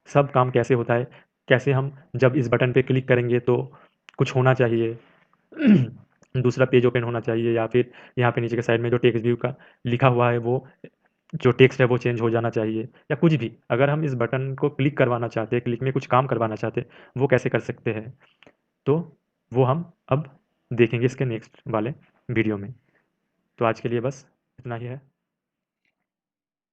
सब काम कैसे होता है, कैसे हम जब इस बटन पे क्लिक करेंगे तो कुछ होना चाहिए, दूसरा पेज ओपन होना चाहिए, या फिर यहाँ पे नीचे के साइड में जो टेक्स्ट व्यू का लिखा हुआ है वो जो टेक्स्ट है वो चेंज हो जाना चाहिए, या कुछ भी। अगर हम इस बटन को क्लिक करवाना चाहते हैं, क्लिक में कुछ काम करवाना चाहते हैं, वो कैसे कर सकते हैं? तो वो हम अब देखेंगे इसके नेक्स्ट वाले वीडियो में। तो आज के लिए बस इतना ही है।